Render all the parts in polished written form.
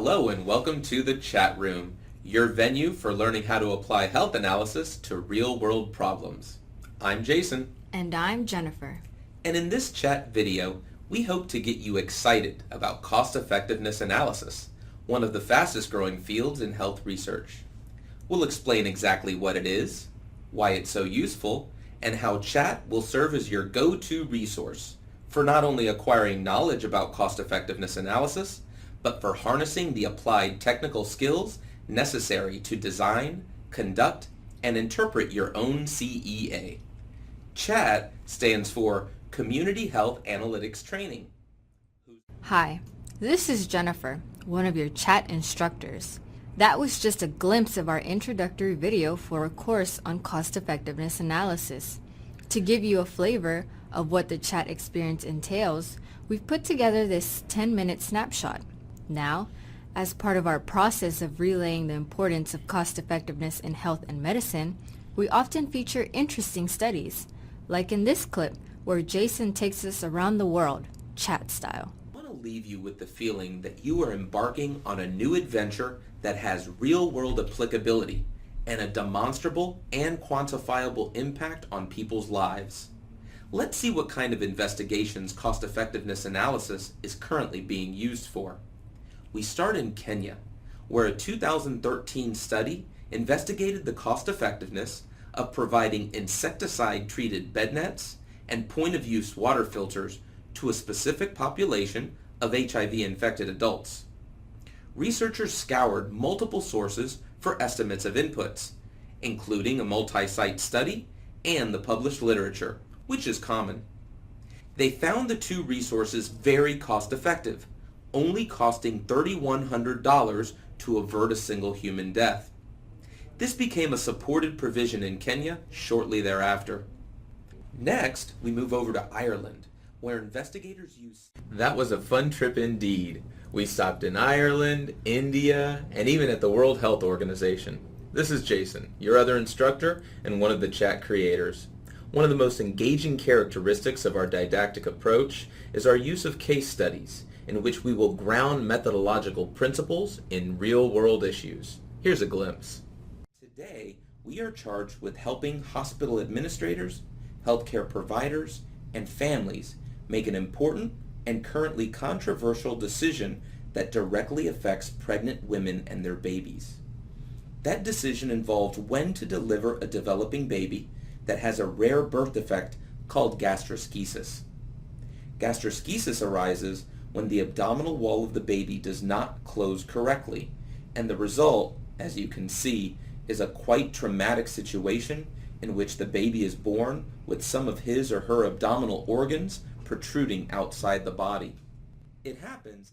Hello and welcome to the chat room, your venue for learning how to apply health analysis to real-world problems. I'm Jason. And I'm Jennifer. And in this chat video, we hope to get you excited about cost-effectiveness analysis, one of the fastest growing fields in health research. We'll explain exactly what it is, why it's so useful, and how chat will serve as your go-to resource for not only acquiring knowledge about cost-effectiveness analysis, but for harnessing the applied technical skills necessary to design, conduct, and interpret your own CEA. CHAT stands for Community Health Analytics Training. Hi, this is Jennifer, one of your chat instructors. That was just a glimpse of our introductory video for a course on cost-effectiveness analysis. To give you a flavor of what the chat experience entails, we've put together this 10-minute snapshot. Now, as part of our process of relaying the importance of cost-effectiveness in health and medicine, we often feature interesting studies, like in this clip where Jason takes us around the world, chat style. I want to leave you with the feeling that you are embarking on a new adventure that has real-world applicability and a demonstrable and quantifiable impact on people's lives. Let's see what kind of investigations cost-effectiveness analysis is currently being used for. We start in Kenya, where a 2013 study investigated the cost-effectiveness of providing insecticide-treated bed nets and point-of-use water filters to a specific population of HIV-infected adults. Researchers scoured multiple sources for estimates of inputs, including a multi-site study and the published literature, which is common. They found the two resources very cost-effective, only costing $3,100 to avert a single human death. This became a supported provision in Kenya shortly thereafter. Next, we move over to Ireland, where investigators use... That was a fun trip indeed. We stopped in Ireland, India, and even at the World Health Organization. This is Jason, your other instructor and one of the chat creators. One of the most engaging characteristics of our didactic approach is our use of case studies, in which we will ground methodological principles in real-world issues. Here's a glimpse. Today, we are charged with helping hospital administrators, healthcare providers, and families make an important and currently controversial decision that directly affects pregnant women and their babies. That decision involves when to deliver a developing baby that has a rare birth defect called gastroschisis. Gastroschisis arises when the abdominal wall of the baby does not close correctly, and the result, as you can see, is a quite traumatic situation in which the baby is born with some of his or her abdominal organs protruding outside the body. It happens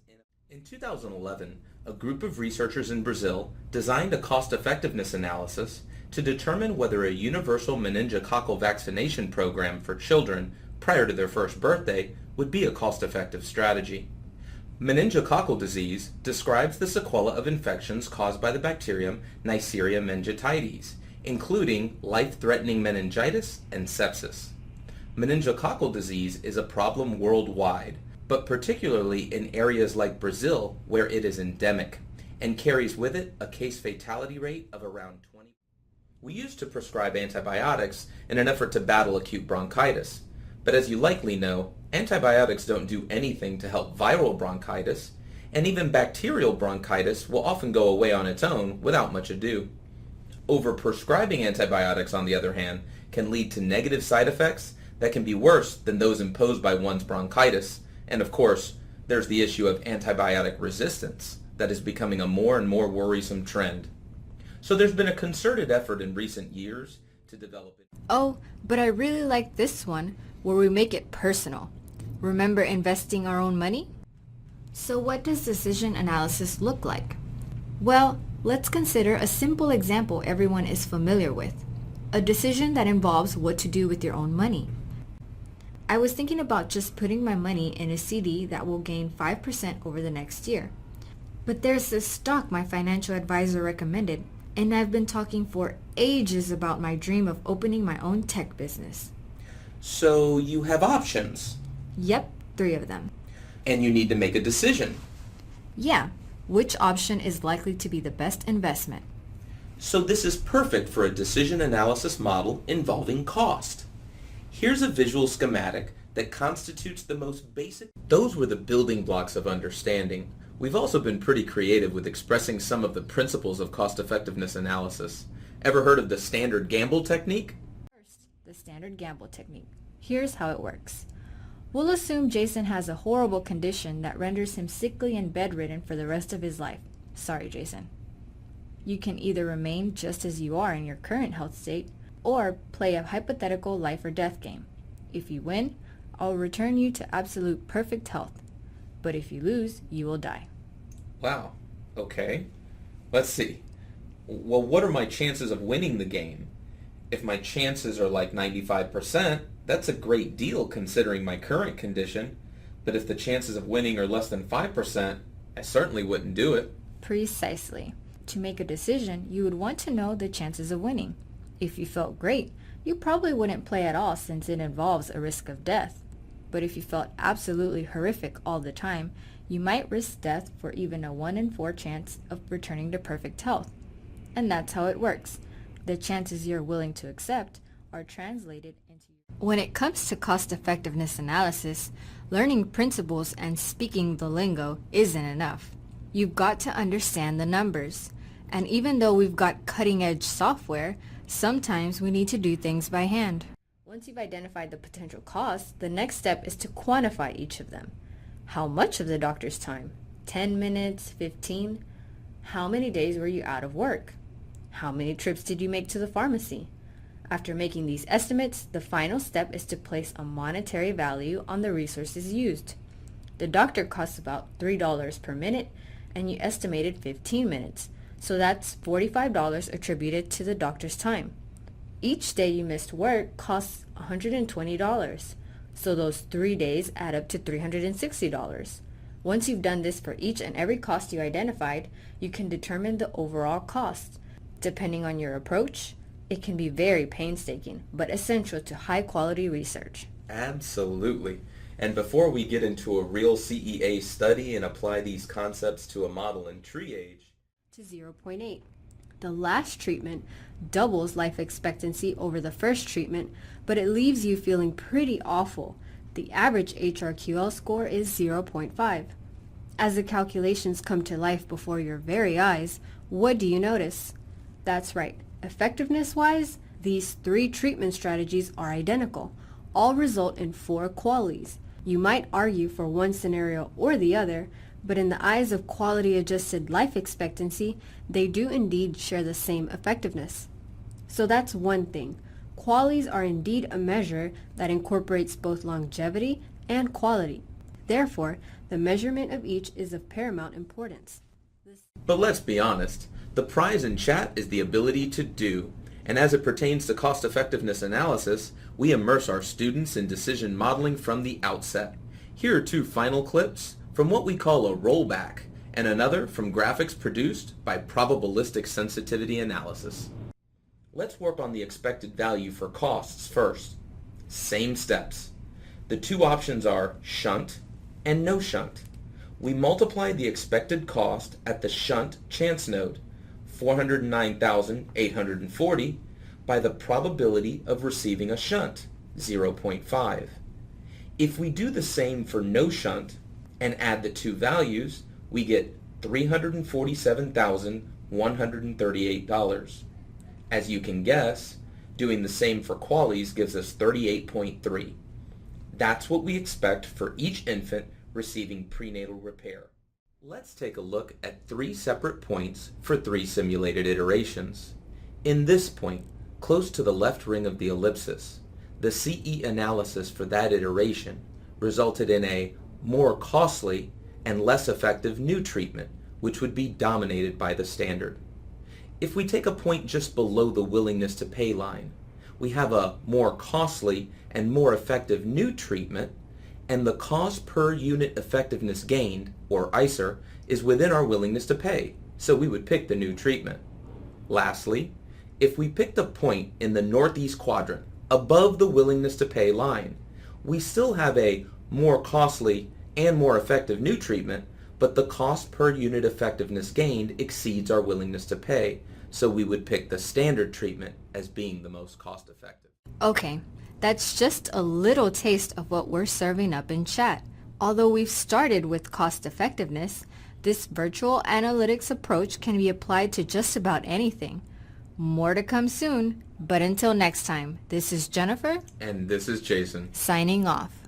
in 2011, a group of researchers in Brazil designed a cost-effectiveness analysis to determine whether a universal meningococcal vaccination program for children prior to their first birthday would be a cost-effective strategy. Meningococcal disease describes the sequela of infections caused by the bacterium Neisseria meningitidis, including life-threatening meningitis and sepsis. Meningococcal disease is a problem worldwide, but particularly in areas like Brazil where it is endemic and carries with it a case fatality rate of around 20. We used to prescribe antibiotics in an effort to battle acute bronchitis, but as you likely know, antibiotics don't do anything to help viral bronchitis, and even bacterial bronchitis will often go away on its own without much ado. Overprescribing antibiotics, on the other hand, can lead to negative side effects that can be worse than those imposed by one's bronchitis, and of course, there's the issue of antibiotic resistance that is becoming a more and more worrisome trend. So there's been a concerted effort in recent years to develop it. Oh, but I really like this one, where we make it personal. Remember investing our own money? So what does decision analysis look like? Well, let's consider a simple example everyone is familiar with. A decision that involves what to do with your own money. I was thinking about just putting my money in a CD that will gain 5% over the next year. But there's this stock my financial advisor recommended, and I've been talking for ages about my dream of opening my own tech business. So you have options. Yep, 3 of them. And you need to make a decision. Yeah, which option is likely to be the best investment. So this is perfect for a decision analysis model involving cost. Here's a visual schematic that constitutes the most basic. Those were the building blocks of understanding. We've also been pretty creative with expressing some of the principles of cost-effectiveness analysis. Ever heard of the standard gamble technique? First, the standard gamble technique. Here's how it works. We'll assume Jason has a horrible condition that renders him sickly and bedridden for the rest of his life. Sorry, Jason. You can either remain just as you are in your current health state, or play a hypothetical life or death game. If you win, I'll return you to absolute perfect health. But if you lose, you will die. Wow. Okay. Let's see. Well, what are my chances of winning the game? If my chances are like 95%, that's a great deal considering my current condition. But if the chances of winning are less than 5%, I certainly wouldn't do it. Precisely. To make a decision, you would want to know the chances of winning. If you felt great, you probably wouldn't play at all since it involves a risk of death. But if you felt absolutely horrific all the time, you might risk death for even a 1 in 4 chance of returning to perfect health. And that's how it works. The chances you're willing to accept are translated into... When it comes to cost-effectiveness analysis, learning principles and speaking the lingo isn't enough. You've got to understand the numbers. And even though we've got cutting-edge software, sometimes we need to do things by hand. Once you've identified the potential costs, the next step is to quantify each of them. How much of the doctor's time? 10 minutes? 15? How many days were you out of work? How many trips did you make to the pharmacy? After making these estimates, the final step is to place a monetary value on the resources used. The doctor costs about $3 per minute, and you estimated 15 minutes, so that's $45 attributed to the doctor's time. Each day you missed work costs $120, so those 3 days add up to $360. Once you've done this for each and every cost you identified, you can determine the overall cost. Depending on your approach, it can be very painstaking, but essential to high-quality research. Absolutely. And before we get into a real CEA study and apply these concepts to a model in triage, to 0.8. The last treatment doubles life expectancy over the first treatment, but it leaves you feeling pretty awful. The average HRQL score is 0.5. As the calculations come to life before your very eyes, what do you notice? That's right. Effectiveness-wise, these 3 treatment strategies are identical. All result in 4 QALYs. You might argue for one scenario or the other, but in the eyes of quality-adjusted life expectancy, they do indeed share the same effectiveness. So that's one thing. QALYs are indeed a measure that incorporates both longevity and quality. Therefore, the measurement of each is of paramount importance. But let's be honest, the prize in chat is the ability to do. And as it pertains to cost-effectiveness analysis, we immerse our students in decision modeling from the outset. Here are 2 final clips from what we call a rollback, and another from graphics produced by probabilistic sensitivity analysis. Let's work on the expected value for costs first. Same steps. The 2 options are shunt and no shunt. We multiply the expected cost at the shunt chance node, 409,840, by the probability of receiving a shunt, 0.5. If we do the same for no shunt and add the 2 values, we get $347,138. As you can guess, doing the same for QALYs gives us 38.3. That's what we expect for each infant receiving prenatal repair. Let's take a look at 3 separate points for 3 simulated iterations. In this point, close to the left ring of the ellipsis, the CE analysis for that iteration resulted in a more costly and less effective new treatment, which would be dominated by the standard. If we take a point just below the willingness to pay line, we have a more costly and more effective new treatment, and the cost per unit effectiveness gained, or ICER, is within our willingness to pay, so we would pick the new treatment. Lastly, if we picked a point in the northeast quadrant above the willingness to pay line, we still have a more costly and more effective new treatment, but the cost per unit effectiveness gained exceeds our willingness to pay, so we would pick the standard treatment as being the most cost effective. Okay, that's just a little taste of what we're serving up in chat. Although we've started with cost effectiveness, this virtual analytics approach can be applied to just about anything. More to come soon, but until next time, this is Jennifer. And this is Jason. Signing off.